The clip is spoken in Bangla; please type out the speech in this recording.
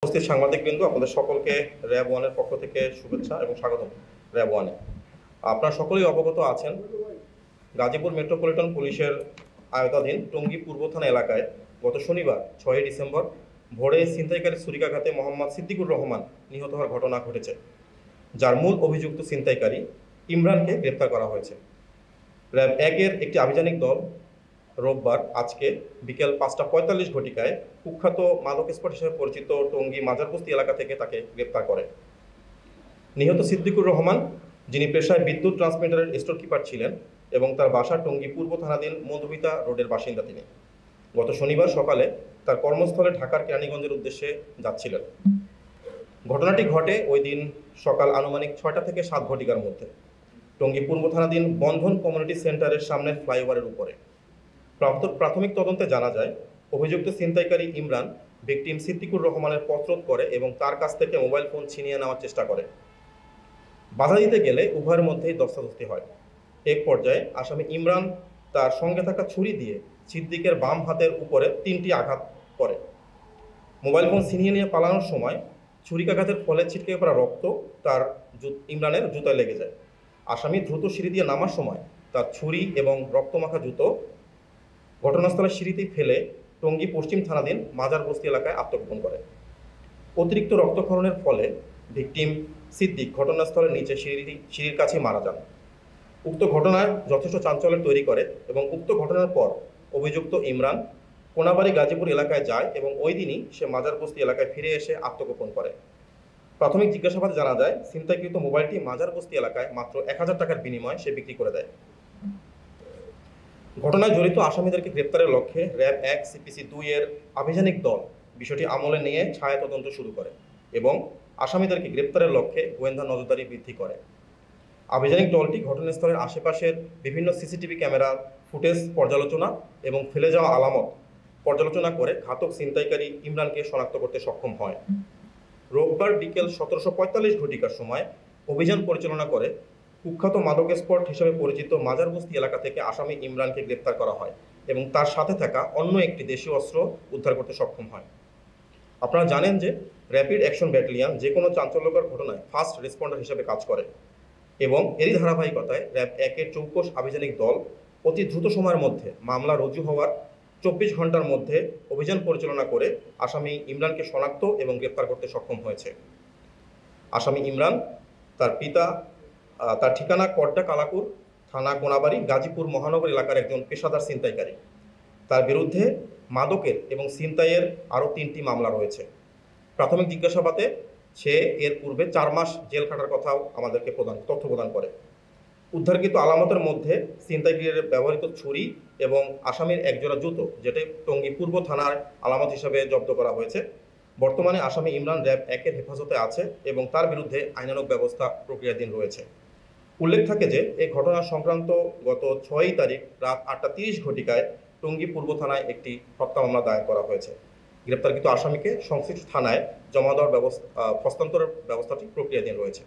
উপস্থিত সাংবাদিকবৃন্দ, আপনাদের সকলকে র্যাব ওয়ানের পক্ষ থেকে শুভেচ্ছা এবং স্বাগতম। র্যাব ওয়ানে আপনারা সকলেই অবগত আছেন, গাজীপুর মেট্রোপলিটন পুলিশের আওতাধীন টঙ্গী পূর্ব থানা এলাকায় গত শনিবার 6 ডিসেম্বর ভোরে ছিনতাইকারী ছুরিকাঘাতে মোহাম্মদ সিদ্দিকুর রহমান নিহত হওয়ার ঘটনা ঘটেছে, যার মূল অভিযুক্ত ছিনতাইকারী ইমরানকে গ্রেপ্তার করা হয়েছে। র্যাব 1-এর একটি আভিযানিক দল রোববার আজকে বিকেল 5:45 ঘটিকায় কুখ্যাত মাদক স্পট হিসেবে পরিচিত টঙ্গী মাজারবস্তি এলাকা থেকে তাকে গ্রেপ্তার করে। নিহত সিদ্দিকুর রহমান, যিনি পেশায় বিদ্যুৎ ট্রান্সমিটারের স্টোর কিপার ছিলেন এবং তার বাসা টঙ্গী পূর্ব থানাধীন মধুমিতা রোডের বাসিন্দা। তিনি গত শনিবার সকালে তার কর্মস্থলে ঢাকার কেরানীগঞ্জের উদ্দেশ্যে যাচ্ছিলেন। ঘটনাটি ঘটে ওই দিন সকাল আনুমানিক 6টা থেকে 7 ঘটিকার মধ্যে টঙ্গী পূর্ব থানাধীন বন্ধন কমিউনিটি সেন্টারের সামনে ফ্লাইওভারের উপরে। প্রাথমিক তদন্তে জানা যায়, অভিযুক্ত ছিনতাইকারী ইমরান ভিকটিম সিদ্দিকুর রহমানের পথরোধ করে এবং তার কাছ থেকে মোবাইল ফোন ছিনিয়ে নেওয়ার চেষ্টা করে। বাধা দিতে গেলে উভয়ের মধ্যেই ধস্তাধস্তি হয়। এক পর্যায়ে আসামি ইমরান তার সঙ্গে থাকা ছুরি দিয়ে সিদ্দিকের বাম হাতের উপরে 3টি আঘাত করে। মোবাইল ফোন ছিনিয়ে নিয়ে পালানোর সময় ছুরিকাঘাতের ফলে ছিটকে পড়া রক্ত তার ইমরানের জুতায় লেগে যায়। আসামি দ্রুত সিঁড়ি দিয়ে নামার সময় তার ছুরি এবং রক্তমাখা জুতো ঘটনাস্থলে সিঁড়িতেই ফেলে টঙ্গী পশ্চিম থানাধীন মাজারবস্তি এলাকায় আত্মগোপন করে। অতিরিক্ত রক্তক্ষরণের ফলে ভিকটিম সিদ্দিক ঘটনাস্থলের নিচে সিঁড়ির কাছে মারা যান। উক্ত ঘটনায় যথেষ্ট চাঞ্চল্য তৈরি করে এবং উক্ত ঘটনার পর অভিযুক্ত ইমরান কোনাবাড়ি গাজীপুর এলাকায় যায় এবং ওই দিনই সে মাজারবস্তি এলাকায় ফিরে এসে আত্মগোপন করে। প্রাথমিক জিজ্ঞাসাবাদে জানা যায়, ছিনতাইকৃত মোবাইলটি মাজারবস্তি এলাকায় মাত্র 1000 টাকার বিনিময়ে সে বিক্রি করে দেয়। ঘটনায় জড়িত আসামিদেরকে গ্রেপ্তারের লক্ষ্যে র্যাব 1 সিপিসি 2-এর আভিযানিক দল বিষয়টি আমলে নিয়ে ছায়া তদন্ত শুরু করে এবং আসামিদেরকে গ্রেপ্তারের লক্ষ্যে গোয়েন্দা নজরদারি বৃদ্ধি করে। আভিযানিক দলটি ঘটনাস্থলের আশেপাশের বিভিন্ন সিসিটিভি ক্যামেরার ফুটেজ পর্যালোচনা এবং ফেলে যাওয়া আলামত পর্যালোচনা করে ঘাতক ছিনতাইকারী ইমরানকে শনাক্ত করতে সক্ষম হয়। রোববার বিকেল 17:45 ঘটিকার সময় অভিযান পরিচালনা করে কুখ্যাত মাদক স্পট হিসেবে পরিচিত মাজারবস্তি এলাকা থেকে আসামি ইমরানকে গ্রেপ্তার করা হয় এবং তার সাথে থাকা অন্য একটি দেশীয় অস্ত্র উদ্ধার করতে সক্ষম হয়। আপনারা জানেন যে র্যাপিড অ্যাকশন ব্যাটালিয়ন যে কোনো চাঞ্চল্যকর ঘটনায় ফার্স্ট রেসপন্ডার হিসেবে কাজ করে এবং এরই ধারাবাহিকতায় র্যাব 1-এর চৌকস আভিযানিক দল অতি দ্রুত সময়ের মধ্যে মামলা রুজু হওয়ার 24 ঘন্টার মধ্যে অভিযান পরিচালনা করে আসামি ইমরানকে শনাক্ত এবং গ্রেপ্তার করতে সক্ষম হয়েছে। আসামি ইমরান তার ঠিকানা কড্ডা কালাকুর থানা কোনাবাড়ি গাজীপুর মহানগর এলাকার একজন পেশাদার ছিনতাইকারী। তার বিরুদ্ধে মাদকের এবং ছিনতাইয়ের আরও 3টি মামলা রয়েছে। প্রাথমিক জিজ্ঞাসাবাদে সে এর পূর্বে 4 মাস জেল খাটার কথাও আমাদেরকে তথ্য প্রদান করে। উদ্ধারকৃত আলামতের মধ্যে ছিনতাইকারীর ব্যবহৃত ছুরি এবং আসামির একজোড়া জুতো, যেটি টঙ্গী পূর্ব থানার আলামত হিসাবে জব্দ করা হয়েছে। বর্তমানে আসামি ইমরান র্যাব 1-এর হেফাজতে আছে এবং তার বিরুদ্ধে আইনানুগ ব্যবস্থা প্রক্রিয়াধীন রয়েছে। উল্লেখ থাকে যে এই ঘটনা সংক্রান্ত গত 6 তারিখ রাত 8:30 ঘটিকায় টঙ্গী পূর্ব থানায় একটি হত্যা মামলা দায়ের করা হয়েছে। গ্রেপ্তারকৃত আসামিকে সংশ্লিষ্ট থানায় জমা দেওয়ার হস্তান্তরের ব্যবস্থাটি প্রক্রিয়াধীন রয়েছে।